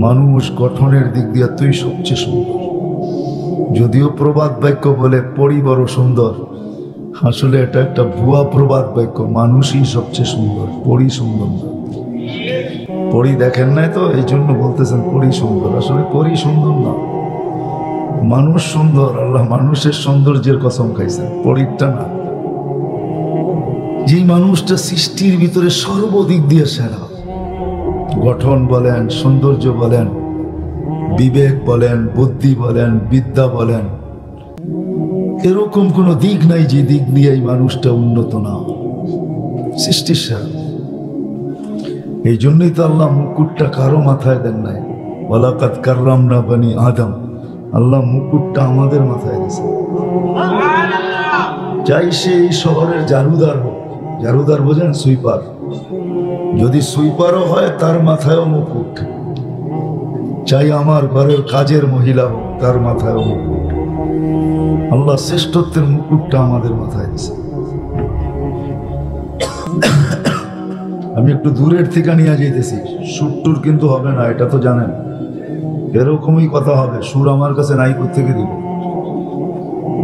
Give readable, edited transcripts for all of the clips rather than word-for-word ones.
মানুষ গঠনের দিক দিয়ে তুই সবচেয়ে সুন্দর। যদিও প্রবাদ বাক্য বলে পরি বড় সুন্দর, আসলে এটা একটা ভুয়া প্রবাদ বাক্য। মানুষই সবচেয়ে সুন্দর, পরি সুন্দর না। পরি দেখেন নাই তো, এই জন্য বলতেছেন পরি সুন্দর। আসলে পরি সুন্দর না, মানুষ সুন্দর। আল্লাহ মানুষের সৌন্দর্যের কসম খাইছেন, পরিটা না। যে মানুষটা সৃষ্টির ভিতরে সর্বদিক দিয়ে সেরা, গঠন বলেন, সৌন্দর্য বলেন, বিবেক বলেন, বুদ্ধি বলেন, বিদ্যা বলেন, এরকম কোনো দিক নাই যে দিক দিয়ে এই মানুষটা উন্নত না, সৃষ্টির সেরা। এই জন্যই তো আল্লাহ মুকুটটা কারো মাথায় দেন নাই। ওয়ালাকাদ কাররামনা বানি আদম, আল্লাহ মুকুটটা আমাদের মাথায় দিয়েছে। চাই সে এই শহরের জারুদার হোক, জারুদার বোঝেন, সুইপার, যদি সুইপারও হয় তার মাথায়ও মুকুট। চাই আমার ঘরের কাজের মহিলা হোক, তার মাথায়ও মুকুট। আল্লাহ শ্রেষ্ঠত্বের মুকুটটা আমাদের মাথায় দিয়েছে। আমি একটু দূরের থেকে নিয়ে যেতেছি, সুর টুর কিন্তু হবে না, এটা তো জানেন। এরকমই কথা হবে, সুর আমার কাছে নাই কোত্থেকে দিব।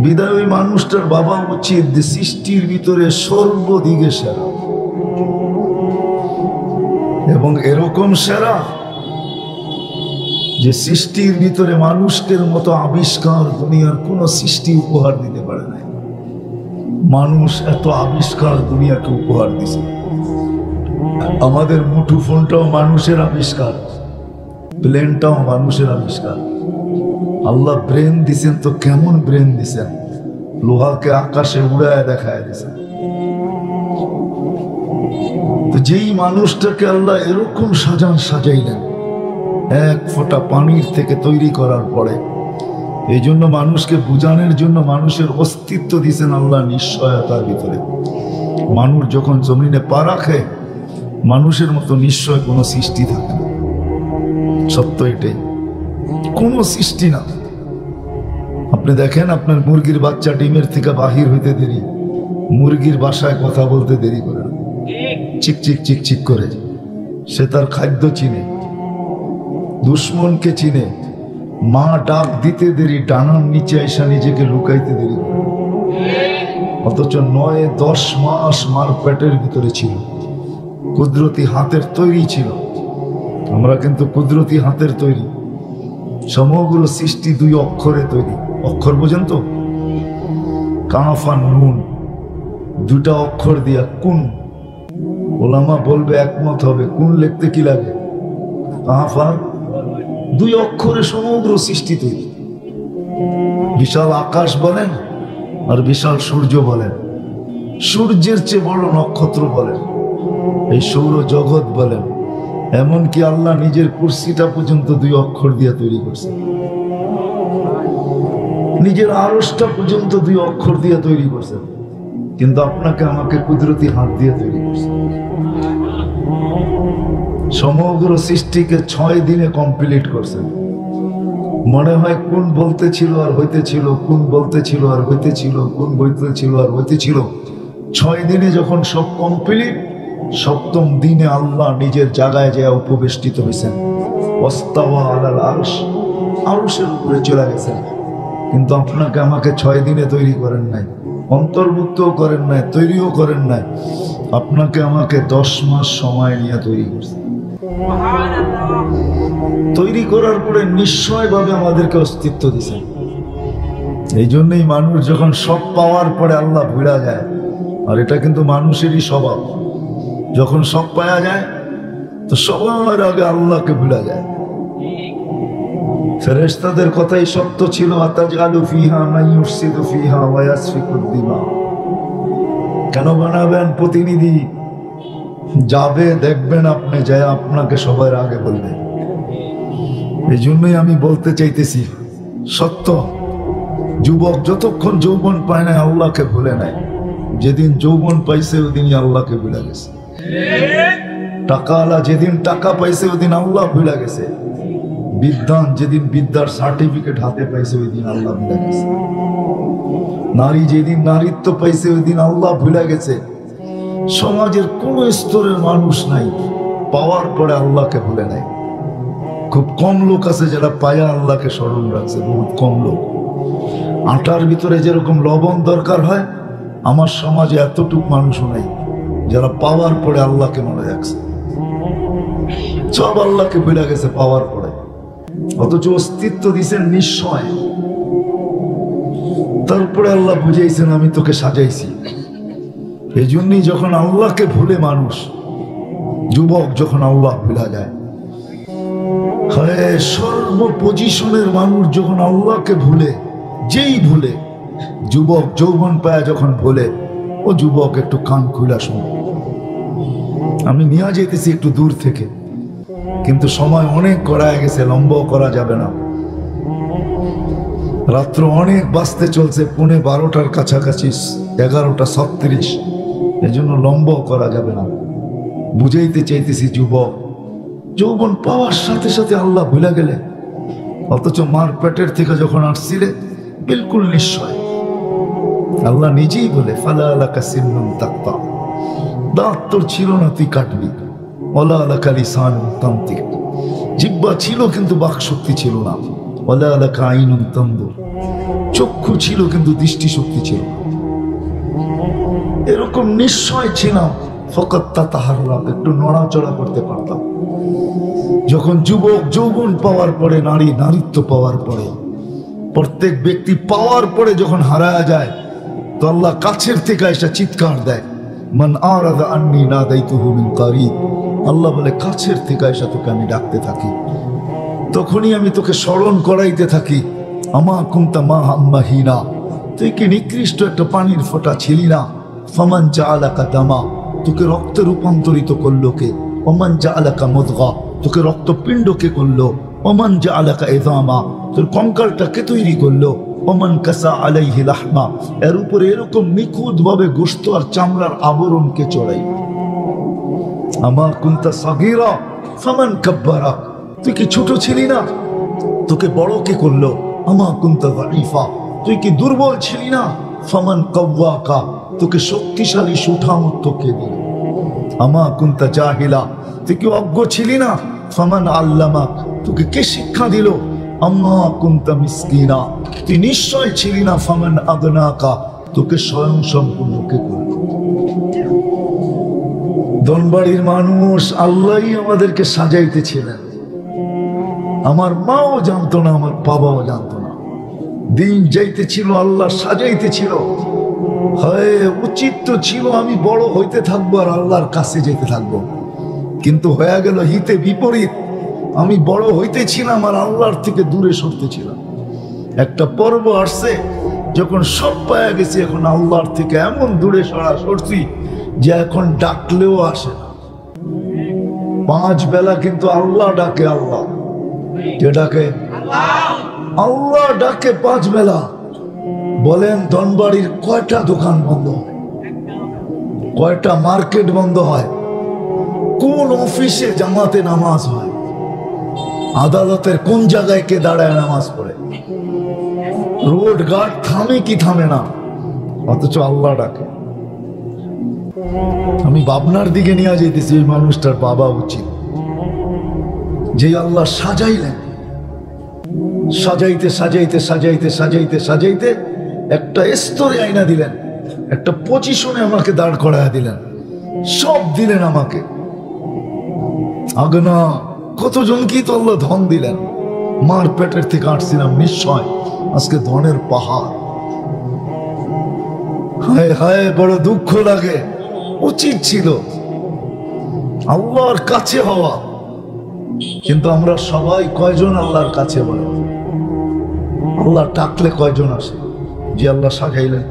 বিদায় ওই মানুষটার বাবা উচিত যে সৃষ্টির ভিতরে সর্বদিকে সেরা, এবং এরকম সেরা যে সৃষ্টির ভিতরে মানুষের মতো আবিষ্কার দুনিয়ার কোন সৃষ্টি উপহার দিতে পারে না। মানুষ এত আবিষ্কার দুনিয়াকে উপহার দিছে। আমাদের মুঠো ফোনটাও মানুষের আবিষ্কার, প্লেনটাও মানুষের আবিষ্কার। আল্লাহ ব্রেন দিছেন, তো কেমন ব্রেন দিছেন, লোহাকে আকাশে উড়ায় দেখায় দিছেন। তো যেই মানুষটাকে আল্লাহ এরকম সাজাইলেন, এক ফোঁটা পানির থেকে তৈরি করার পরে, এই জন্য মানুষকে বুঝানোর জন্য মানুষের অস্তিত্ব দিছেন আল্লাহ নিশ্চয়তার ভিতরে। মানুষ যখন জমিনে পা রাখে, মানুষের মতো নিশ্চয় কোনো সৃষ্টি থাকে না। সত্য এটাই, কোনো সৃষ্টি না। আপনি দেখেন, আপনার মুরগির বাচ্চা ডিমের থেকে বাহির হইতে দেরি, মুরগির বাসায় কথা বলতে দেরি করে না, চিক চিক চিক চিক করে। সে তার খাদ্য চিনে, দুশ্মনকে চিনে। মা ডাক দিতে দেরি, ডানার নিচে এসে নিজেকে লুকাইতে দেরি করে। অথচ 9-10 মাস মার পেটের ভিতরে ছিল, কুদরতি হাতের তৈরি ছিল। আমরা কিন্তু কুদরতি হাতের তৈরি। সমগ্র সৃষ্টি 2 অক্ষরে তৈরি। অক্ষর বোঝেন তো, কাফ আর নুন, 2টা অক্ষর দিয়া কুন। ওলামা বলবে, একমত হবে, কুন লিখতে কি লাগে? কাফ আর 2 অক্ষরে সমগ্র সৃষ্টি তৈরি। বিশাল আকাশ বলেন আর বিশাল সূর্য বলেন, সূর্যের চেয়ে বড় নক্ষত্র বলেন, এই সৌর জগৎ বলেন। এমনকি আল্লাহ নিজের কুরসিটা পর্যন্ত 2 অক্ষর দিয়ে তৈরি করছে। নিজের আরশটা পর্যন্ত 2 অক্ষর দিয়ে তৈরি করছে। কিন্তু আপনাকে আমাকে কুদরতি হাত দিয়ে তৈরি করছে। সমগ্র সৃষ্টিকে 6 দিনে কমপ্লিট করছে। মনে হয় কোন বলতে ছিল আর হইতেছিল, কোন বলতে ছিল আর হইতেছিল, কোন বলতে ছিল আর হইতেছিল। 6 দিনে যখন সব কমপ্লিট, 7ম দিনে আল্লাহ নিজের জায়গায় যায় উপবেষ্টিত হয়েছেন। ওয়াস্তাওয়া আলাল আরশ, আরশের উপরে চলে গেছেন। কিন্তু আপনাকে আমাকে 6 দিনে তৈরি করেন নাই, অন্তর্ভুক্তও করেন নাই, তৈরিও করেন নাই। আপনাকে আমাকে 10 মাস সময় নিয়ে তৈরি করছেন। তৈরি করার পরে নিশ্চয়ভাবে আমাদেরকে অস্তিত্ব দিয়েছেন। এই জন্যই মানুষ যখন সব পাওয়ার পরে আল্লাহ ভুলা যায়, আর এটা কিন্তু মানুষেরই স্বভাব। যখন সব পাওয়া যায় তো সবার আগে আল্লাহকে ভুলা যায়। ফেরেশতাদের কথাই সত্য ছিল, আতাজআলু ফিহা মান ইউফসিদু ফিহা ওয়া ইয়াসফিকুদ দিমা। কেন বানাবেন প্রতিনিধি? যাবে, দেখবেন আপনি, যায় আপনাকে সবার আগে বলবে। এই জন্যই আমি বলতে চাইতেছি, সত্য যুবক যতক্ষণ যৌবন পায় না আল্লাহকে ভুলে নাই। যেদিন যৌবন পাইছে ওদিনই আল্লাহকে ভুলে গেছে। টাকাওয়ালা যেদিন টাকা পাইছে ওদিন আল্লাহ ভুলে গেছে। বিদ্বান যেদিন বিদ্যার সার্টিফিকেট হাতে পাইছে ওই দিন আল্লাহ ভুলে গেছে। নারী যেদিন নারীত্ব পাইছে ওই দিন আল্লাহ ভুলে গেছে। সমাজের কোন স্তরের মানুষ নাই পাওয়ার পরে আল্লাহকে ভুলে নাই। খুব কম লোক আছে যারা পায়া আল্লাহকে স্মরণ রাখছে, বহুত কম লোক। আটার ভিতরে যেরকম লবণ দরকার হয়, আমার সমাজে এতটুক মানুষও নাই যারা পাওয়ার পরে আল্লাহকে মনে রাখছে। সব আল্লাহকে ভুলে গেছে পাওয়ার পরে, অথচ অস্তিত্ব দিয়েছেন নিশ্চয়। তারপরে আল্লাহ বুঝাইছেন আমি তোকে সাজাইছি। এই জন্যই যখন আল্লাহকে ভুলে মানুষ, যুবক যখন আল্লাহ ভুলা যায়, হ্যাঁ সর্ব পজিশনের মানুষ যখন আল্লাহকে ভুলে, যেই ভুলে, যুবক যৌবন পায় যখন ভুলে, ও যুবক একটু কান খুলা শুন। আমি নিয়ে যেতেছি একটু দূর থেকে, কিন্তু সময় অনেক গড়ায় গেছে, লম্ব করা যাবে না। রাত্র অনেক বাজতে চলছে, 11:30 কাছাকাছি, 11:36, এজন্য লম্ব করা যাবে না। বুঝাইতে চাইতেছি যুবক, যৌবন পাওয়ার সাথে সাথে আল্লাহ ভুলে গেলে, অথচ মার পেটের থেকে যখন আসছিলে বিলকুল নিশ্চয়। আল্লাহ নিজেই বলে ফালা আলাকা সিন্নুন তাকতা, দাঁত তোর ছিল না তুই কাটবি, ওয়ালা আলাকা লিসানুন তানতিক, জিহ্বা ছিল কিন্তু বাক শক্তি ছিল না, ওয়ালা আলাকা আইনুন তানদুর, চক্ষু ছিল কিন্তু দৃষ্টি শক্তি ছিল না। এরকম নিশ্চয় ছিলাম, ফকত তাতাহাররা, একটু নড়াচড়া করতে পারতাম। যখন যুবক যৌবন পাওয়ার পরে, নারী নারীত্ব পাওয়ার পরে, প্রত্যেক ব্যক্তি পাওয়ার পরে যখন হারায়া যায়, তো আল্লাহ কাছের থেকে এসে চিৎকার দেয়, মান আরাদা আন্নি নাদাইতুহু মিন কারিব, আল্লাহ বলে কাছের থেকে এসে তোকে আমি ডাকতে থাকি, তখনই আমি তোকে স্মরণ করাইতে থাকি। আমা কুনতা মাহিনা, তুই কি নিকৃষ্ট একটা পানির ফোঁটা ছিলি না? ফামান জাআলাকা দামা, তোকে রক্তে রূপান্তরিত করলো কে? ওমান জাআলাকা মুদগা, তোকে রক্তপিণ্ডকে করলো। ওমান জাআলাকা ইযামা, তোর কঙ্কালটাকে তৈরি করলো। ওমান কাসা আলাইহি লাহমা, এর উপরে এরকম নিখুঁত ভাবে গোশত আর চামড়ার আবরণকে চড়াই। আমা কুনতা সাগীরা ফামান কাব্বারা, তুই কি ছোট ছিলি না? তোকে বড় কে করলো? আমা কুনতা যায়ীফা, তুই কি দুর্বল ছিলি না? ফামান কাওয়াকা, তোকে শক্তিশালী সুঠামত্ব কে দিল? আমা কুনতা জাহিলা, তুই কি অজ্ঞ ছিলি না? ফামান আল্লামাক, তোকে কে শিক্ষা দিল? আম্মা কুনতা মিসকিনা, তুই নিশ্চয় ছিলি না? ফামান আগনাকা, তোকে স্বয়ং সম্পূর্ণ কে করল? ধনবাড়ির মানুষ আল্লাহই আমাদেরকে সাজাইতেছিলেন। আমার মাও জানতো না, আমার বাবাও জানতো না। দিন যাইতেছিল, আল্লাহ সাজাইতেছিল। হয় উচিত তো ছিল আমি বড় হইতে থাকবো আর আল্লাহর কাছে যেতে থাকবো, কিন্তু হয়ে গেল হিতে বিপরীত। আমি বড় হইতেছিলাম আর আল্লাহর থেকে দূরে সরতেছিলাম। একটা পর্ব আসছে যখন সব পায়া গেছি, এখন আল্লাহর থেকে এমন দূরে সরছি যে এখন ডাকলেও আসে না। 5 বেলা কিন্তু আল্লাহ ডাকে, আল্লাহ কে ডাকে? আল্লাহ ডাকে 5 বেলা। বলেন ধনবাড়ির কয়টা দোকান বন্ধ হয়? কয়টা মার্কেট বন্ধ হয়? কোন অফিসে জামাতে নামাজ হয়? আদালতের কোন জায়গায় কে দাঁড়ায় নামাজ পড়ে? রোড গার্ড থামে কি থামে না, অথচ আল্লাহ ডাকে। আমি ভাবনার দিকে নিয়ে যেতেছি, ওই মানুষটার বাবা উচিত যে আল্লাহ সাজাইলেন। সাজাইতে সাজাইতে সাজাইতে সাজাইতে সাজাইতে একটা স্তরে আইনা দিলেন, একটা পজিশনে আমাকে দাঁড় করায় দিলেন, সব দিলেন আমাকে। আগনা কতজনকেই তো আল্লাহ ধন দিলেন। মার পেটের থেকে আসছিলাম নিশ্চয়, আজকে ধনের পাহাড়। হায় হায় বড় দুঃখ লাগে। উচিত ছিল আল্লাহর কাছে হওয়া, কিন্তু আমরা সবাই কয়জন আল্লাহর কাছে বলে? আল্লাহ ডাকলে কয়জন আসে? যে আল্লাহ সাজাইলেন,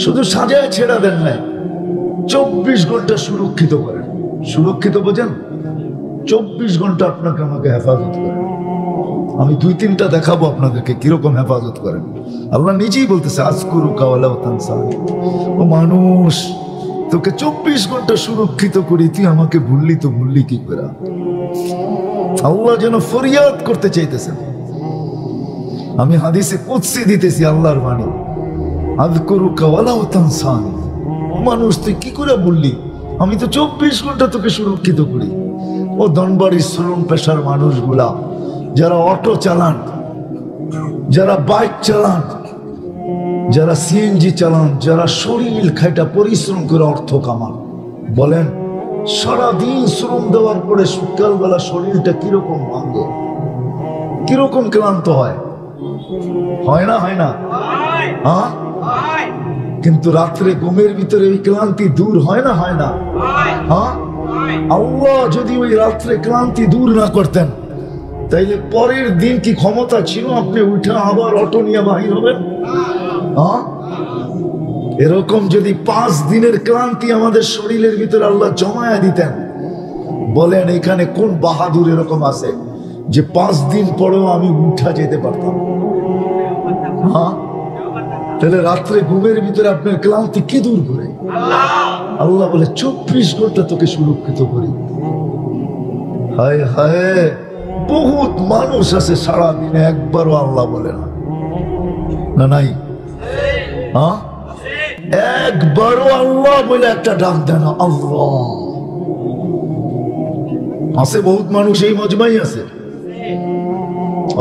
শুধু সাজায় ছেড়া দেন নাই, 24 ঘন্টা সুরক্ষিত করেন। সুরক্ষিত বোঝেন? 24 ঘন্টা আপনাকে আমাকে হেফাজত করেন। আমি 2-3টা দেখাবো আপনাদেরকে কিরকম হেফাজত করেন। আল্লাহ নিজেই বলতেছে আজকুরুকা ওয়ালা তানসানি, ও মানুষ তোকে 24 ঘন্টা সুরক্ষিত করি, তুই আমাকে ভুললি তো ভুললি কি করে? আল্লাহ যেন ফরিয়াদ করতে চাইতেছেন। আমি হাদিসে কুদসি দিতেছি, আল্লাহর বাণী, আযকুরুকা ওয়ালা তানসানি, মানুষ তুই কি করে বললি? আমি তো 24 ঘন্টা তোকে সুরক্ষিত করি। ও ধনবাড়ির শ্রম পেশার মানুষগুলা যারা অটো চালান, যারা বাইক চালান, যারা সিএনজি চালান, যারা শরীর খাইটা পরিশ্রম করে অর্থ কামান, বলেন সারাদিন শ্রম দেওয়ার পরে সকালবেলা শরীরটা কিরকম ভাঙে, কিরকম ক্লান্ত হয়? হয় না? হয় না? হ্যাঁ, কিন্তু রাত্রে ঘুমের ভিতরে ওই ক্লান্তি দূর হয় না? হয় না? হ্যাঁ, আল্লাহ যদি ওই রাত্রে ক্লান্তি দূর না করতেন তাইলে পরের দিন কি ক্ষমতা ছিল আপনি উঠে আবার অটো নিয়ে বাহির হবেন? হ্যাঁ, এরকম যদি 5 দিনের ক্লান্তি আমাদের শরীরের ভিতরে আল্লাহ জমায়া দিতেন, বলেন এখানে কোন বাহাদুর এরকম আছে যে 5 দিন পরেও আমি উঠা যেতে পারতাম? হ্যাঁ, তাহলে রাত্রে ঘুমের ভিতরে আপনার ক্লান্তি কি দূর করে? আল্লাহ বলে 24 ঘন্টা তোকে সুরক্ষিত করি। হায় হায়, বহুত মানুষ আছে সারাদিনে একবারও আল্লাহ বলে না, না নাই? হ্যাঁ, একবারও আল্লাহ বলে একটা ডাক দেয় না। আল্লাহ আছে, বহুত মানুষ এই মজমাই আছে,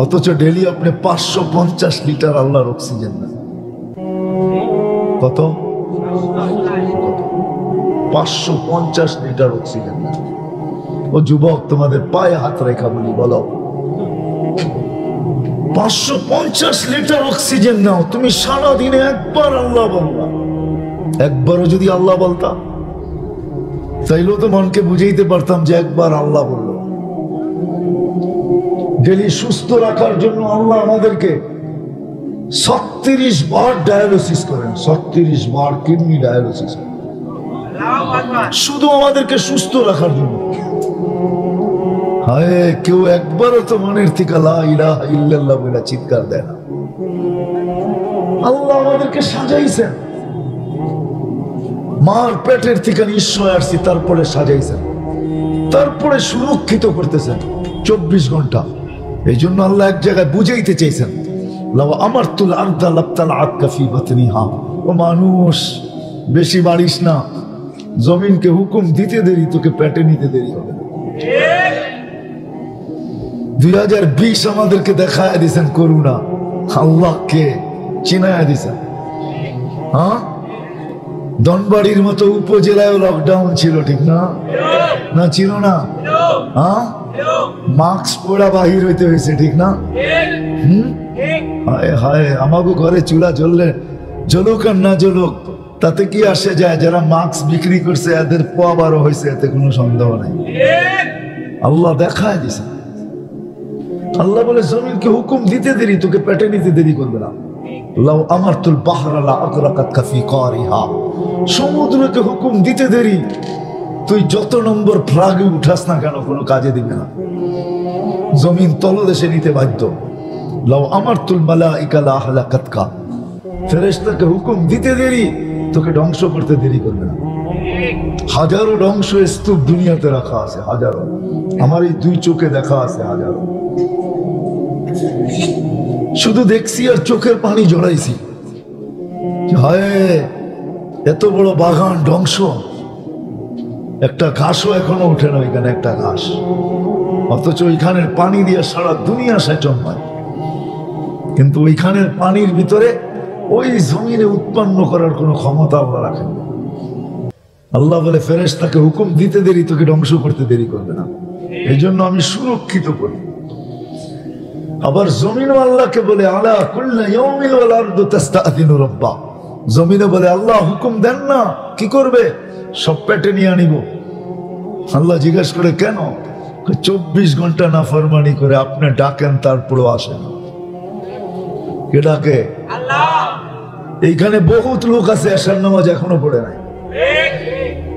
অথচ ডেলি আপনি 550 লিটার আল্লাহর অক্সিজেন দেন। কত? 550 লিটার অক্সিজেন দেন। ও যুবক, তোমাদের পায়ে হাত রেখা বলি, বলো 550 লিটার অক্সিজেন নাও, তুমি সারাদিনে একবার আল্লাহ বলবা। একবারও যদি আল্লাহ বলতাম তাইলেও তো মনকে বুঝাইতে পারতাম যে একবার আল্লাহ বলল। ডেলি সুস্থ রাখার জন্য আল্লাহ আমাদেরকে 36 বার ডায়ালিসিস করেন, 36 বার কিডনি ডায়ালিসিস, শুধু আমাদেরকে সুস্থ রাখার জন্য। হায়, কেউ একবারও তো মনের থেকে লা ইলাহা ইল্লাল্লাহ বলে চিৎকার দেয় না। আল্লাহ আমাদেরকে সাজাইছেন, মার পেটের থেকে নিশ্চয় আসছি, তারপরে সাজাইছেন, তারপরে সুরক্ষিত করতেছেন 24 ঘন্টা। এই জন্য আল্লাহ এক জায়গায় বুঝাইতে চাইছেন, লাউ আমারতুল আরদা লাবতালাআতকা ফি বাতনিহা, ও মানুষ বেশি বাড়িস না, জমিনকে হুকুম দিতে দেরি, তোকে পেটে নিতে দেরি হবে না। 2020 আমাদেরকে দেখায় দিয়েছেন করুণা, আল্লাহকে চিনায়া দিয়েছেন। হ্যাঁ, ধনবাড়ির মতো উপজেলায় লকডাউন ছিল, ঠিক না? না ছিল না? হ্যাঁ, মাস্ক পরা বাহির হইতে হয়েছে, ঠিক না? হায় হায়, আমাকে ঘরে চুলা জ্বললে জ্বলুক আর না জ্বলুক তাতে কি আসে যায়? যারা মাস্ক বিক্রি করছে এদের পোয়া বারো হয়েছে, এতে কোনো সন্দেহ নাই। আল্লাহ দেখায় দিছে। আল্লাহ বলে জমিনকে হুকুম দিতে দেরি, তোকে পেটে নিতে দেরি করবে না। লাউ আমারতুল বাহরা লা আগরাকাতকা ফি কারিহা, সমুদ্রকে হুকুম দিতে দেরি, তুই যত নম্বর ফ্লাগে উঠাস না কেন কোনো কাজে দিবে না, জমিন তলদেশে নিতে বাধ্য। লাউ আমারতুল মালাইকা লা আহলাকাতকা, ফেরেশতাকে হুকুম দিতে দেরি, তোকে ধ্বংস করতে দেরি করবে না। হাজারো ধ্বংস স্তূপ দুনিয়াতে রাখা আছে, হাজারো, আমার এই 2 চোখে দেখা আছে হাজারো। শুধু দেখছি আর চোখের পানি জড়াইছি। হায়, এত বড় বাগান ধ্বংস, একটা ঘাসও এখনো উঠে না ওইখানে, একটা ঘাস, অথচ ওইখানের পানি দিয়ে সারা দুনিয়া সেচন হয়। কিন্তু ওইখানের পানির ভিতরে ওই জমিনে উৎপন্ন করার কোনো ক্ষমতা আল্লাহ রাখেন না। আল্লাহ বলে ফেরেশতাকে হুকুম দিতে দেরি, তোকে ধ্বংস করতে দেরি করবে না, এই জন্য আমি সুরক্ষিত করি। আবার জমিনও আল্লাহকে বলে আলা কুল্লা ইয়াউমিন ওয়াল আরদু তাস্তাযিনু রাব্বা, জমিনে বলে আল্লাহ হুকুম দেন না, কি করবে? সব পেটে নিয়ে আনিব। আল্লাহ জিজ্ঞাসা করে কেন? 24 ঘন্টা নাফরমানি করে আপনি ডাকেন, তারপরও আসে না। কে ডাকে? আল্লাহ। এইখানে বহুত লোক আছে এশার নামাজ এখনো পড়ে নাই,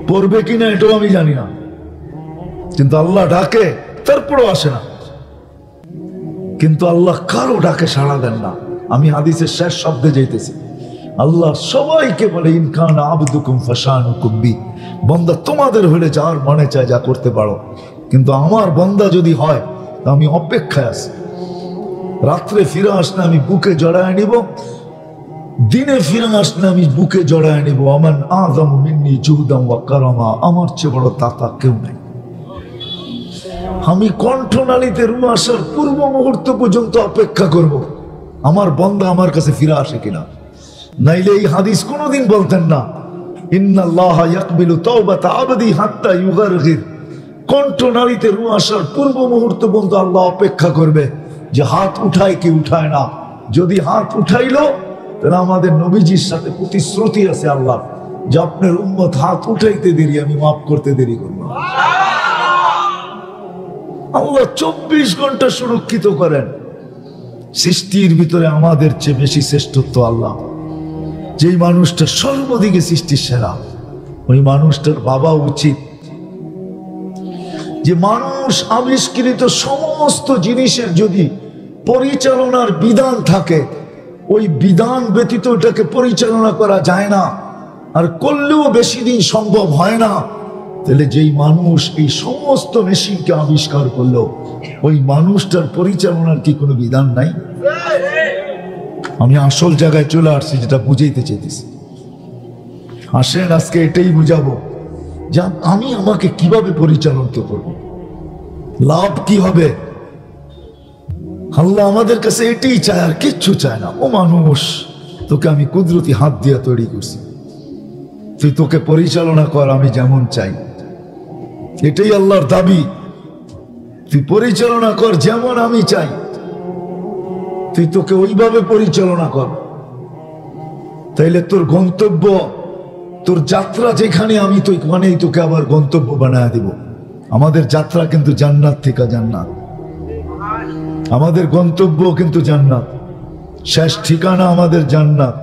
পড়বে কিনা এটাও আমি জানি না, কিন্তু আল্লাহ ডাকে তারপরও আসে না। কিন্তু আল্লাহ কারো ডাকে সাড়া দেন না। আমি হাদিসের শেষ শব্দে যাইতেছি, আল্লাহ সবাইকে বলে ইনকান আবদুকুম ফাশানুকুম বি, বান্দা তোমাদের হলে যার মনে চায় যা করতে পারো, কিন্তু আমার বান্দা যদি হয় তা আমি অপেক্ষায় আছি। রাত্রে ফিরে আসলে আমি বুকে জড়ায় নিব, দিনে ফিরে আসলে আমি বুকে জড়ায় নিব। আমান আযম মিন্নি জুহদাম ওয়া কারামা, আমার চেয়ে বড় দাতা কেউ নাই। আমি কণ্ঠনালীতে রুহ আসার পূর্ব মুহূর্ত পর্যন্ত অপেক্ষা করব আমার বান্দা আমার কাছে ফিরে আসে কিনা। নাইলে এই হাদিস কোনোদিন বলতেন না, ইন্নাল্লাহা ইয়াকবিলু তাওবাতা আবদি হাত্তা ইউগারগির। কণ্ঠনালীতে রুহ আসার পূর্ব মুহূর্ত পর্যন্ত আল্লাহ অপেক্ষা করবে যে হাত উঠায় কি উঠায় না। যদি হাত উঠাইলো তাহলে আমাদের নবীজির সাথে প্রতিশ্রুতি আছে আল্লাহ যে আপনার উম্মত হাত উঠাইতে দেরি আমি মাফ করতে দেরি করব। আল্লাহ 24 ঘন্টা সুরক্ষিত করেন। সৃষ্টির ভিতরে আমাদের চেয়ে বেশি শ্রেষ্ঠত্ব আল্লাহ। যেই মানুষটা সর্বদিকে সৃষ্টির সেরা, ওই মানুষটার ভাবা উচিত যে মানুষ আবিষ্কৃত সমস্ত জিনিসের যদি পরিচালনার বিধান থাকে, ওই বিধান ব্যতীত এটাকে পরিচালনা করা যায় না, আর করলেও বেশি দিন সম্ভব হয় না। তাহলে যেই মানুষ এই সমস্ত মেশিনকে আবিষ্কার করলো, ওই মানুষটার পরিচালনার কি কোনো বিধান নাই? আমি আসল জায়গায় চলে আসছি, যেটা বুঝাইতে চাইতেছি। আসেন আজকে এটাই বুঝাবো যে আমি আমাকে কিভাবে পরিচালনা করব, লাভ কি হবে। আল্লাহ আমাদের কাছে এটাই চায়, আর কিচ্ছু চায় না। ও মানুষ, তোকে আমি কুদরতি হাত দিয়ে তৈরি করছি, তুই তোকে পরিচালনা কর আমি যেমন চাই। এটাই আল্লাহর দাবি, তুই পরিচালনা কর যেমন আমি চাই, তুই তোকে ওইভাবে পরিচালনা কর। তাইলে তোর গন্তব্য, তোর যাত্রা যেখানে, আমি তো ওখানেই তোকে আবার গন্তব্য বানায় দিব। আমাদের যাত্রা কিন্তু জান্নাত থেকে জান্নাত, আমাদের গন্তব্য কিন্তু জান্নাত, শেষ ঠিকানা আমাদের জান্নাত।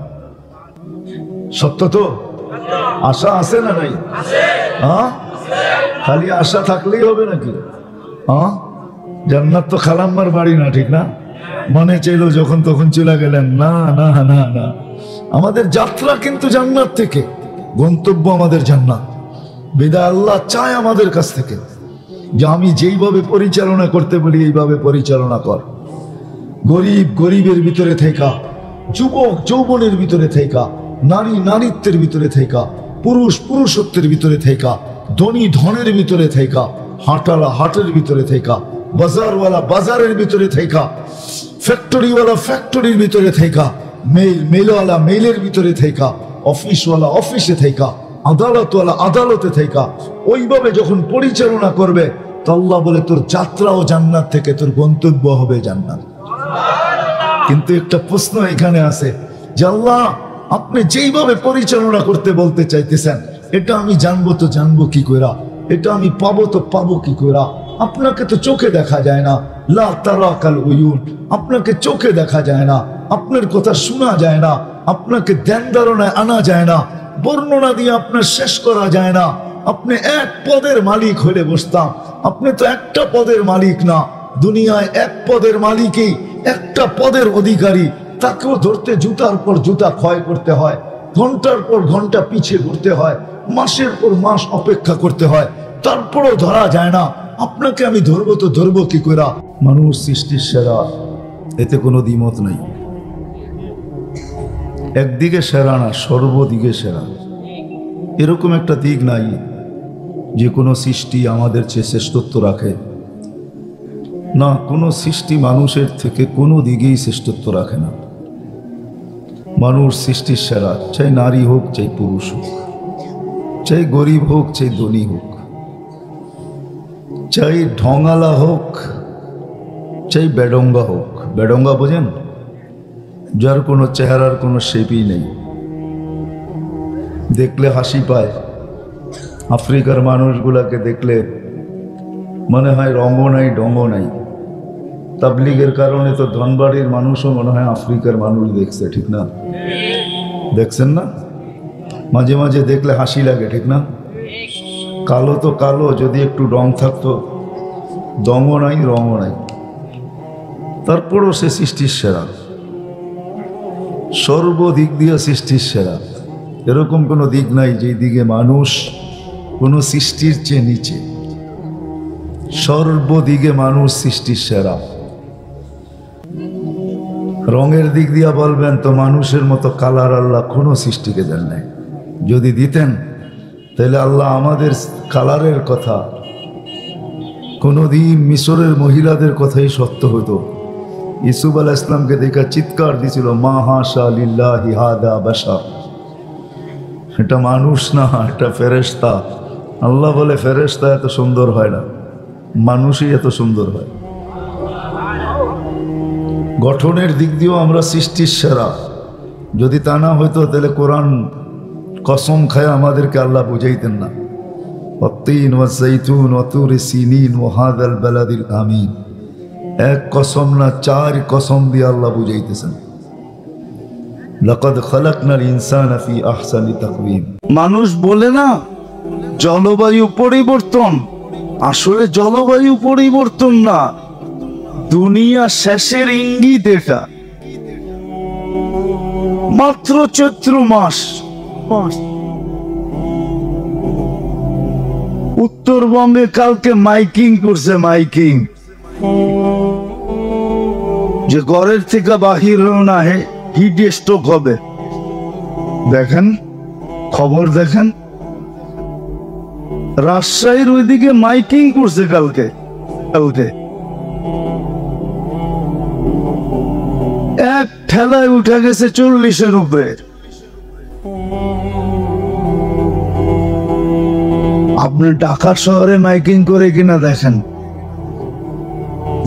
সত্য তো? আশা আছে না নাই? হ্যাঁ, খালি আশা থাকলেই হবে নাকি? হ্যাঁ, জান্নাত তো খালাম্মার বাড়ি না, ঠিক না? মনে চাইলো যখন তখন চলে গেলেন, না না না না, আমাদের যাত্রা কিন্তু জান্নাত থেকে, গন্তব্য আমাদের জান্নাত। বিদায় আল্লাহ চায় আমাদের কাছ থেকে যে আমি যেইভাবে পরিচালনা করতে বলি এইভাবে পরিচালনা কর। গরিব গরিবের ভিতরে থেকা, যুবক যৌবনের ভিতরে থেকা, নারী নারীত্বের ভিতরে থেকা, পুরুষ পুরুষত্বের ভিতরে থেকা, ধনী ধনের ভিতরে থেকা, হাটালা হাটের ভিতরে থেকা, বাজারওয়ালা বাজারের ভিতরে থেকা, ফ্যাক্টরিওয়ালা ফ্যাক্টরির ভিতরে থেকা, মেলওয়ালা মেলের ভিতরে থেকা, অফিসওয়ালা অফিসে থেকা, আদালতওয়ালা আদালতে থেকা। ওইভাবে যখন পরিচালনা করবে তো আল্লাহ বলে তোর যাত্রাও জান্নাত থেকে, তোর গন্তব্য হবে জান্নাত। কিন্তু একটা প্রশ্ন এখানে আছে যে আল্লাহ আপনি যেইভাবে পরিচালনা করতে বলতে চাইতেছেন, এটা আমি জানবো তো জানবো কি কইরা, এটা আমি পাবো তো পাবো কি কইরা? আপনাকে তো চোখে দেখা যায় না, লা তারাকাল উয়ুন, আপনাকে চোখে দেখা যায় না, আপনার কথা শোনা যায় না, আপনাকে ধ্যান ধারণায় আনা যায় না, বর্ণনা দিয়ে আপনার শেষ করা যায় না। আপনি এক পদের মালিক হলে বসতাম, আপনি তো একটা পদের মালিক না। দুনিয়ায় এক পদের মালিকই একটা পদের অধিকারী, তাকেও ধরতে জুতার পর জুতা ক্ষয় করতে হয়, ঘন্টার পর ঘন্টা পিছিয়ে ঘুরতে হয়, মাসের পর মাস অপেক্ষা করতে হয়, তারপরও ধরা যায় না। আপনাকে আমি ধরবো তো ধরবো কি করে? মানুষ সৃষ্টির সেরা, এতে কোনো দ্বিমত নাই। একদিকে সেরা না, সর্বদিকে সেরা। এরকম একটা দিক নাই যে কোনো সৃষ্টি আমাদের চেয়ে শ্রেষ্ঠত্ব রাখে না। কোনো সৃষ্টি মানুষের থেকে কোনো দিকেই শ্রেষ্ঠত্ব রাখে না। মানুষ সৃষ্টির সেরা, চাই নারী হোক চাই পুরুষ হোক, চাই গরিব হোক চাই ধনী হোক, চাই ঢঙালা হোক চাই বেডঙ্গা হোক। বেডঙ্গা বোঝেন? যার কোনো চেহারার কোনো শেপই নেই, দেখলে হাসি পায়। আফ্রিকার মানুষগুলাকে দেখলে মনে হয় রঙও নাই ডঙ্গও নাই। তাবলিগের কারণে তো ধনবাড়ির মানুষও মনে হয় আফ্রিকার মানুষ দেখছে, ঠিক না? দেখছেন না? মাঝে মাঝে দেখলে হাসি লাগে, ঠিক না? কালো তো কালো, যদি একটু রং থাকতো, দমও নাই রঙও নাই, তারপরও সে সৃষ্টির সেরা, সর্বদিক দিয়ে সৃষ্টির সেরা। এরকম কোনো দিক নাই যেই দিকে মানুষ কোনো সৃষ্টির চেয়ে নিচে। সর্বদিকে মানুষ সৃষ্টির সেরা। রঙের দিক দিয়া বলবেন তো মানুষের মতো কালার আল্লাহ কোনো সৃষ্টিকে দেন নাই। যদি দিতেন তাহলে আল্লাহ আমাদের কালারের কথা কোনোদিন মিশরের মহিলাদের কথাই সত্য হতো। ইউসুফ আলাইহিস সালামকে দেখা চিৎকার দিছিল, মা হাশা লিল্লাহি হাদা বাশার, এটা মানুষ না, এটা ফেরেশতা। আল্লাহ বলে ফেরেশতা এত সুন্দর হয় না, মানুষই এত সুন্দর হয়। গঠনের দিক দিয়েও আমরা সৃষ্টির সেরা। যদি তা না হইতো তাহলে কোরআন কসম খায় আমাদেরকে আল্লাহ বুঝাইতেন না। ওয়াত্তিন ওয়াজ্জাইতুন ওয়াতুর সিনিন ওয়াহাদাল বালাদিল আমিন, এক কসম না 4 কসম দিয়ে আল্লাহ বুঝাইতেছেন। লাকাদ খালাকনাল ইনসানা ফি আহসানি তাকওয়িম। মানুষ বলে না জলবায়ু পরিবর্তন, আসলে জলবায়ু পরিবর্তন না, দুনিয়া শেষের ইঙ্গিত এটা। মাত্র চৈত্র মাস, উত্তরবঙ্গে কালকে মাইকিং করছে, মাইকিং যে ঘরের থেকে বাহির হলো না, হিট স্ট্রোক হবে। দেখেন খবর, দেখেন রাজশাহীর ওইদিকে মাইকিং করছে কালকে। এক ঠেলায় উঠে গেছে 40-এর উপরে। আপনি ঢাকা শহরে মাইকিং করে কিনা দেখেন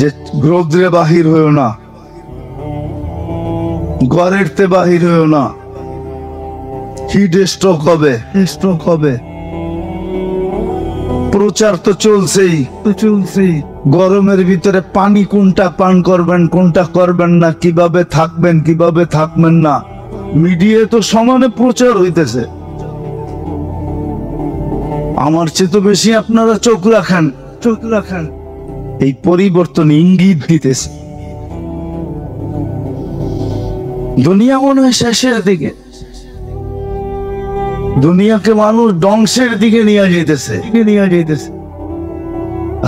যে রোদ্রে বাহির হইও না, ঘরের তে বাহির হইও না, হিট স্ট্রোক হবে, স্ট্রোক হবে। প্রচার তো চলছেই। গরমের ভিতরে পানি কোনটা পান করবেন, কোনটা করবেন না, কিভাবে থাকবেন, কিভাবে থাকবেন না, মিডিয়া তো সমানে প্রচার হইতেছে। আমার চেয়ে তো বেশি আপনারা চোখ রাখেন। এই পরিবর্তন ইঙ্গিত দিতেছে। দুনিয়া মনে হয় শেষের দিকে, দুনিয়াকে মানুষ ধ্বংসের দিকে নিয়ে যেতেছে।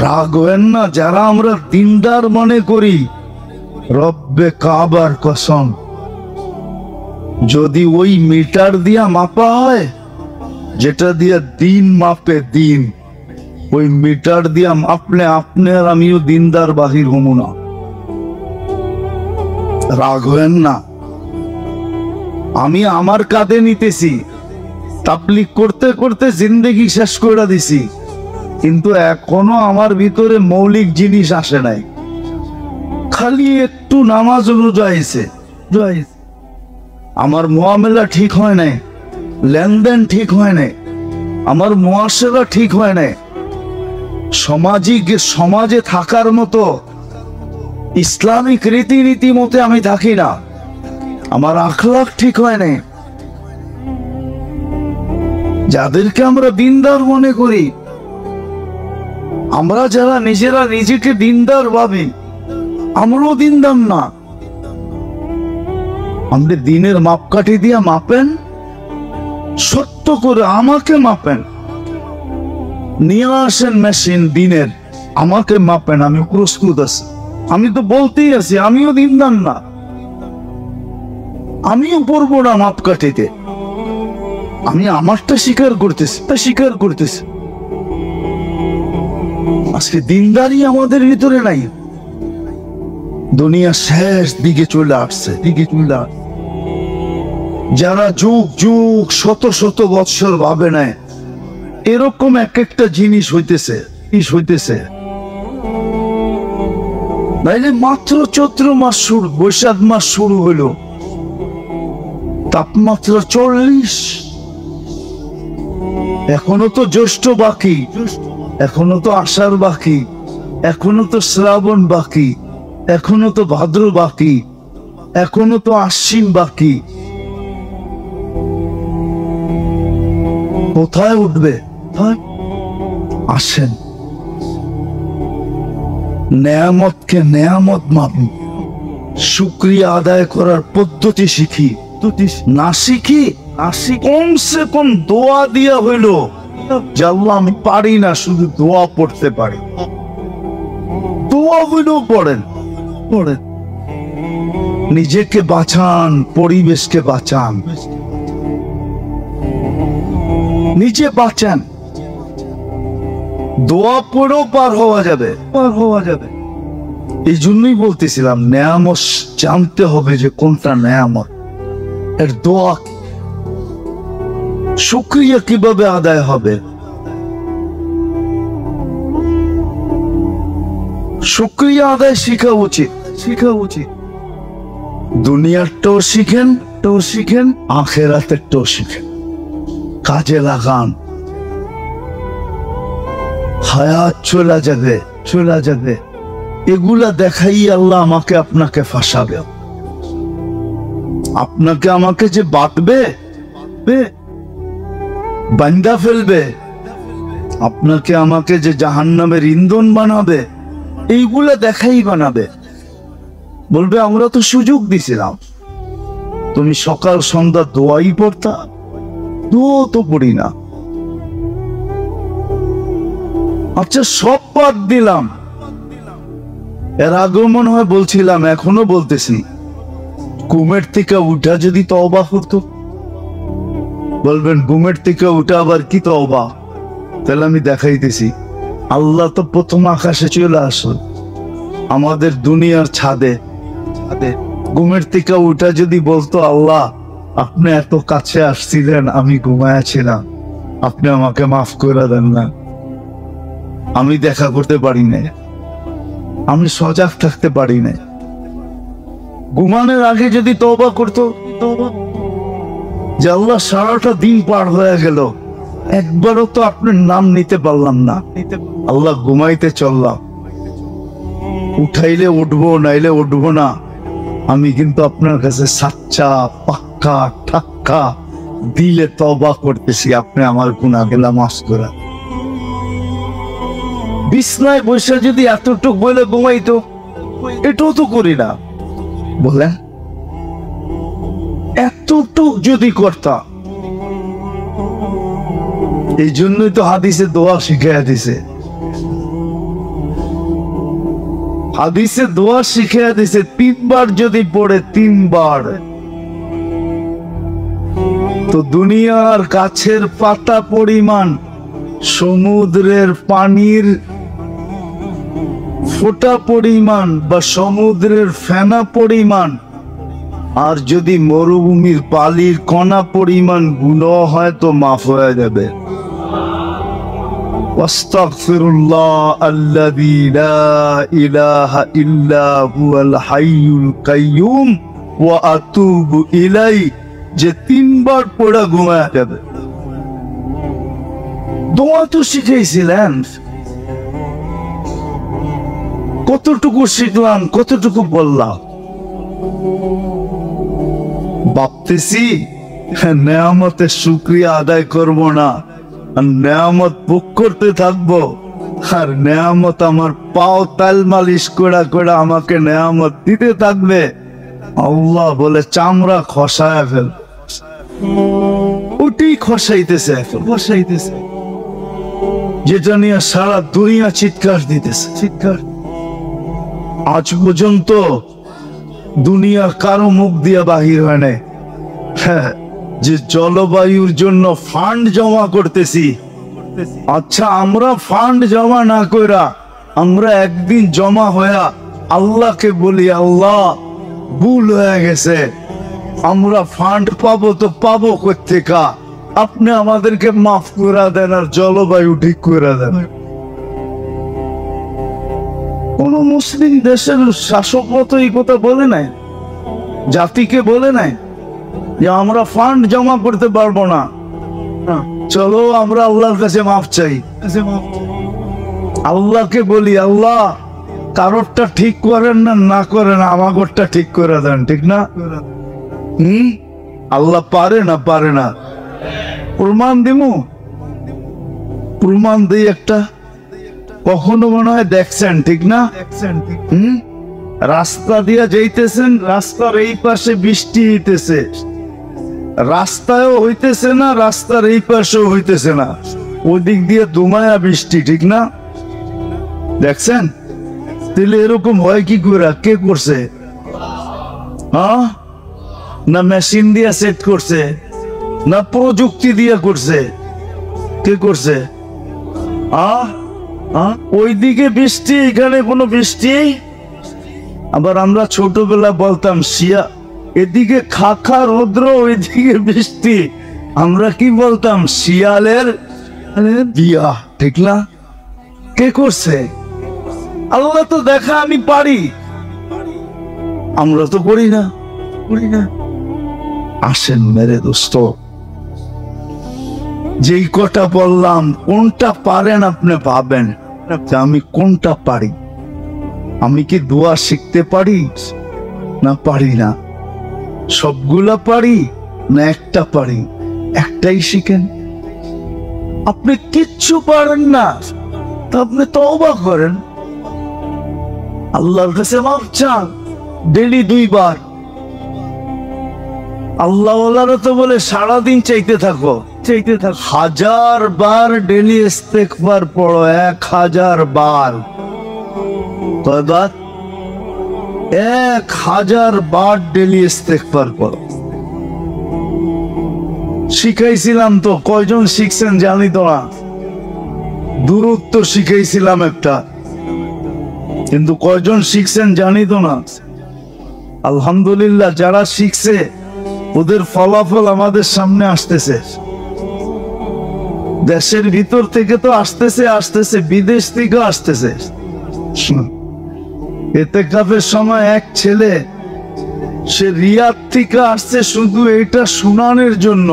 রাগ হবেন না যারা আমরা দিনদার মনে করি, রব্বে কাবার কসম, যদি ওই মিটার দিয়া মাপা হয় যেটা দিয়া দিন মাপে দিন, ওই মিটার দিয়া মাপলে আপনি আর আমিও দিনদার বাহির হবো না। রাগ হবেন না, আমি আমার কাঁধে নিতেছি, তাবলীগ করতে করতে জিন্দেগি শেষ করে দিছি, কিন্তু এখনো আমার ভিতরে মৌলিক জিনিস আসে নাই। খালি একটু নামাজ অনুযায়ীছে, আমার মুআমেলা ঠিক হয় নাই, লেনদেন ঠিক হয় নাই, আমার মুআশারা ঠিক হয় নাই, সমাজে থাকার মতো ইসলামিক রীতিনীতি মতে আমি থাকি না, আমার আখলাক ঠিক হয় নাই। যাদেরকে আমরা দিনদার মনে করি, আমরা যারা নিজেরা নিজেকে দিনদার ভাবি, আমরাও দিনদার না। আমাদের দিনের মাপকাঠি দিয়ে মাপেন, সত্য করে আমাকে মাপেন, নিয়ে আসেন মেশিন দিনের, আমাকে মাপেন, আমি প্রস্তুত আছি। আমি তো বলতেই আছি আমিও দিনদার না, আমিও পড়বো না মাপকাঠিতে, আমি আমারটা স্বীকার করতেছি। আজকে দিনদারি আমাদের ভিতরে নাই, দুনিয়া শেষ দিকে চলে আসছে। যারা যুগ যুগ শত শত বৎসর ভাবে নাই, এরকম এক একটা জিনিস হইতেছে। নাইলে মাত্র চৈত্র মাস শুরু, বৈশাখ মাস শুরু হইল, তাপমাত্রা 40। এখনো তো জ্যৈষ্ঠ বাকি, এখনো তো আষাঢ় বাকি, এখনো তো শ্রাবণ বাকি, এখনো তো ভাদ্র বাকি, এখনো তো আশ্বিন বাকি। কোথায় উঠবে? আসেন, নেয়ামতকে নেয়ামত মাপি, শুকরিয়া আদায় করার পদ্ধতি শিখি। না শিখি কমসে কম দোয়া দিয়া হইল, আল্লাহ আমি পারি না, শুধু দোয়া পড়তে পারি, দোয়া হইলেও পড়েন। নিজেকে বাঁচান, পরিবেশকে বাঁচান, নিজে বাঁচান। দোয়া পড়েও পার হওয়া যাবে, পার হওয়া যাবে। এই জন্যই বলতেছিলাম নেয়ামত জানতে হবে যে কোনটা নেয়ামত, এর দোয়া শুকরিয়া কিভাবে আদায় হবে, শুকরিয়া আদায় শিখা উচিত, শিখা উচিত। দুনিয়ারটাও শিখেন, আখেরাতেরটাও শিখেন, কাজে লাগান। হায়াত চলে যাবে, চলে যাবে, এগুলা দেখাই আল্লাহ আমাকে আপনাকে ফাঁসাবে। আপনাকে আমাকে যে বাঁধবে, বান্দা ফেলবে, আপনাকে আমাকে যে জাহান্নামের ইন্ধন বানাবে, এইগুলা দেখাই বানাবে। বলবে আমরা তো সুযোগ দিছিলাম, তুমি সকাল সন্ধ্যা দোয়াই পড়তা, দোয়া তো পড়ি না। আচ্ছা সব বাদ দিলাম। এর আগেও মনে হয় বলছিলাম, এখনো বলতেছি, ঘুমের থেকে উঠা যদি তওবা করতো। বলবেন ঘুমের থেকে উঠা আবার কি তওবা? তাহলে আমি দেখাইতেছি। আল্লাহ তো প্রথম আকাশে চলে আসল, আমাদের দুনিয়ার ছাদে। ঘুমের থেকে উঠা যদি বলতো, আল্লাহ আপনি এত কাছে আসছিলেন, আমি ঘুমায়াছিলাম, আপনি আমাকে মাফ করে দেন না, আমি দেখা করতে পারি না, আমি সজাগ থাকতে পারি না। ঘুমানোর আগে যদি তওবা করতো, যে আল্লাহ সারাটা দিন পার হয়ে গেল, একবারও তো আপনার নাম নিতে পারলাম না, আল্লাহ ঘুমাইতে চললাম, উঠাইলে উঠবো নাইলে উঠবো না, আমি কিন্তু আপনার কাছে সাচ্চা পাক্কা ঠাক্কা দিলে তওবা করতেছি, আপনি আমার গুনাহগুলা মাফ করে। বিছনায় বসে যদি এতটুক বলে ঘুমাইতো, এটাও তো করি না, বলেন এতটুক যদি করতাম। এই জন্যই তো হাদিসে দোয়া শিখাইয়া দিছে, হাদিসে দোয়া শিখাইয়া দিছে 3 বার যদি পড়ে, 3 বার, তো দুনিয়ার গাছের পাতা পরিমাণ, সমুদ্রের পানির ফোঁটা পরিমাণ বা সমুদ্রের ফেনা পরিমাণ, আর যদি মরুভূমির বালির কণা পরিমাণ গুনাহ হয় তো মাফ হয়ে যাবে। আস্তাগফিরুল্লাহ আল্লাযী লা ইলাহা ইল্লা হুয়াল হাইয়ুল কাইয়্যুম ওয়া আতুবু ইলাইহি, যে 3 বার পড়া ঘুমায়া যাবে। দোয়া তো শিখাইছিলেন, কতটুকু শিখলাম, কতটুকু বললাম? ভাবতেছি নেয়ামতের শুকরিয়া আদায় করব না, আর নেয়ামত ভোগ করতে থাকবো, আর নেয়ামত আমার পাও তাল মালিশ করে করে আমাকে নেয়ামত দিতে থাকবে। আল্লাহ বলে চামড়া খসায় ফেল, ওটি খসাইতেছে, খসাইতেছে, যেটা নিয়ে সারা দুনিয়া চিৎকার দিতেছে, চিৎকার। আজ পর্যন্ত দুনিয়া কারো মুখ দিয়া বাহির হয় নাই, হ্যাঁ, যে জলবায়ুর জন্য ফান্ড জমা করতেছি। আচ্ছা আমরা ফান্ড জমা না কইরা আমরা একদিন জমা হইয়া আল্লাহকে বলি, আল্লাহ ভুল হয়ে গেছে, আমরা ফান্ড পাবো তো পাবো কোত্থেকা, আপনি আমাদেরকে মাফ করে দেন আর জলবায়ু ঠিক করে দেন। কোন মুসলিম দেশের শাসক তো এই কথা বলে নাই, জাতিকে বলে নাই যে আমরা ফান্ড জমা করতে পারবো না, চলো আমরা আল্লাহর কাছে মাফ চাই। আল্লাহকে বলি, আল্লাহ কারোরটা ঠিক করেন না, না করেন, আমাগরটা ঠিক করে দেন, ঠিক না? আল্লাহ পারে না, পারে না। প্রমাণ দিমু, প্রমাণ দিই একটা। কখনো মনে হয় দেখছেন, ঠিক না? রাস্তা দিয়া যাইতেছেন, রাস্তার এই পাশে বৃষ্টি হইতেছে, রাস্তায়ও হইতেছে না, রাস্তার এই পাশেও হইতেছে না, ওই দিক দিয়ে দুমায়া বৃষ্টি, ঠিক না? দেখছেন? তাহলে এরকম হয় কি করে? কে করছে? হ্যাঁ, না মেশিন দিয়া সেট করছে, না প্রযুক্তি দিয়া করছে? কে করছে? ওইদিকে বৃষ্টি, এখানে কোনো বৃষ্টি। আবার আমরা ছোটবেলা বলতাম শিয়া, এদিকে খাখা রৌদ্র, ওইদিকে বৃষ্টি। আমরা কি বলতাম? শিয়ালের বিয়া। ঠিক না? কে করছে? আল্লাহ তো দেখা আমি পারি, আমরা তো করি না। আসেন মেরে দোস্ত, যেই কটা বললাম কোনটা পারেন আপনি ভাবেন যে আমি কোনটা পারি। আমি কি দোয়া শিখতে পারি না পারি না? সবগুলা পারি না একটা পারি? একটাই শিখেন। আপনি কিচ্ছু পারেন না, তা আপনি তওবা করেন, আল্লাহর কাছে মাফ চান ডেলি 2 বার। আল্লাহ ওয়ালারা তো বলে সারাদিন চাইতে থাকো। 1000 বার ডেলি ইস্তেগফার পড়ো, 1000 বার। কয়বার? 1000 বার ডেলি ইস্তেগফার পড়ো। শিখাইছিলাম তো, কয়জন শিখছেন জানি তো না। দূরত্ব শিখাইছিলাম একটা, কিন্তু কয়জন শিখছেন জানি তো না। আলহামদুলিল্লাহ, যারা শিখছে ওদের ফলাফল আমাদের সামনে আসতেছে। দেশের ভিতর থেকে তো আসতেছে, বিদেশ থেকে আসতেছে। ইতিকাফের সময় এক ছেলে, সে রিয়াদ থেকে আসছে শুধু এটা শুনানোর জন্য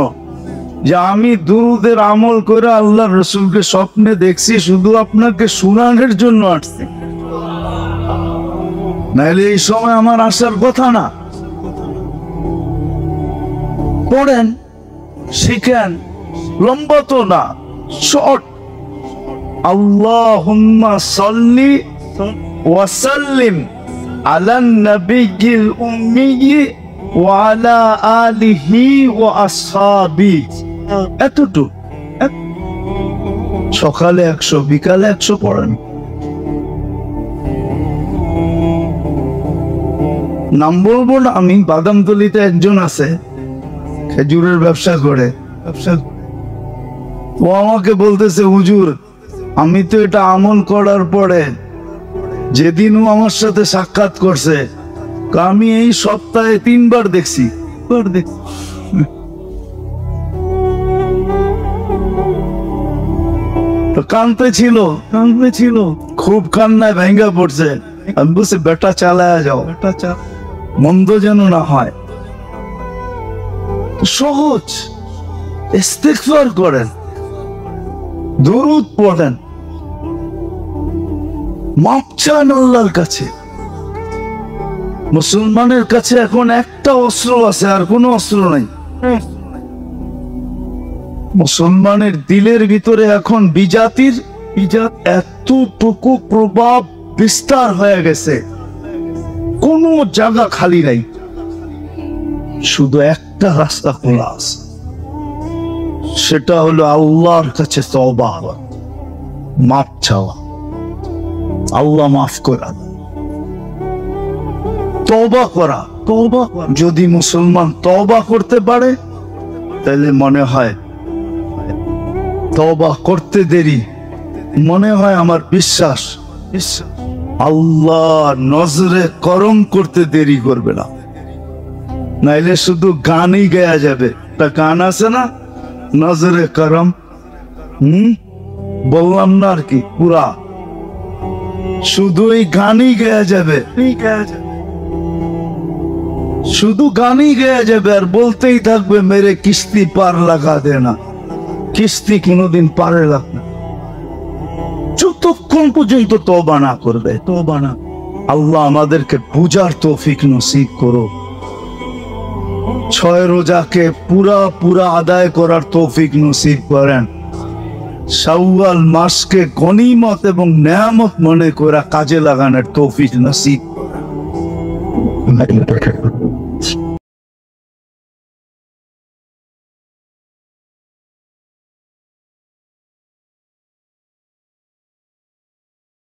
যে আমি দুরুদের আমল করে আল্লাহ রসুলকে স্বপ্নে দেখছি, শুধু আপনাকে শুনানোর জন্য আসছে। নাহলে এই সময় আমার আসার কথা না। পড়েন, শিখেন, লম্বা তো না, শর্ট। আল্লাহুম্মা সাল্লি ওয়া সাল্লিম আলান নাবিয়্যিল উম্মি ওয়া আলা আলিহি ওয়া আসহাবিহি। এতটুকু। সকালে 100, বিকালে 100 পড়েন। নাম বলবো না আমি। বাদামতলিতে একজন আছে, খেজুরের ব্যবসা করে। ও আমাকে বলতেছে, হুজুর আমি তো এটা আমল করার পরে, যেদিন ও আমার সাথে সাক্ষাৎ করছে, আমি এই সপ্তাহে 3 বার দেখছি। তো কানতে ছিল, খুব কান্নায় ভেঙ্গা পড়ছে। আমি বলছি, বেটা চালায়া যাও, মন্দ যেন না হয়। সহজ। ইস্তিগফার করেন, দুরূদ পড়েন, মাপ চান আল্লাহর কাছে। মুসলমানের কাছে এখন একটা অস্ত্র আছে, আর কোনো অস্ত্র নাই। মুসলমানের দিলের ভিতরে এখন বিজাতির এতটুকু প্রভাব বিস্তার হয়ে গেছে, কোনো জায়গা খালি নাই। শুধু একটা রাস্তা খোলা আছে, সেটা হলো আল্লাহর কাছে তওবা, মাফ চাওয়া। আল্লাহ মাফ করা, তওবা করা। যদি মুসলমান তওবা করতে পারে, তাহলে মনে হয় তওবা করতে দেরি, মনে হয় আমার বিশ্বাস আল্লাহ নজরে করম করতে দেরি করবে না। নাইলে শুধু গানই গায়া যাবে। একটা গান আছে না, নজরে করম, বললাম না আর কি, পুরা শুধু এই গানই গায়া যাবে, শুধু গানই গায়া যাবে, আর বলতেই থাকবে মেরে কিস্তি পার লাগা দে না। কিস্তি কোনোদিন পারে লাগ না, যতক্ষণ পর্যন্ত তওবা না করবে। আল্লাহ আমাদেরকে বুঝার তৌফিক নসিব করো। 6 রোজাকে পুরা আদায় করার তৌফিক নসিব করেন। শাওয়াল মাসকে গনিমত এবং নেয়ামত মনে করে কাজে লাগানোর তৌফিক নসিব।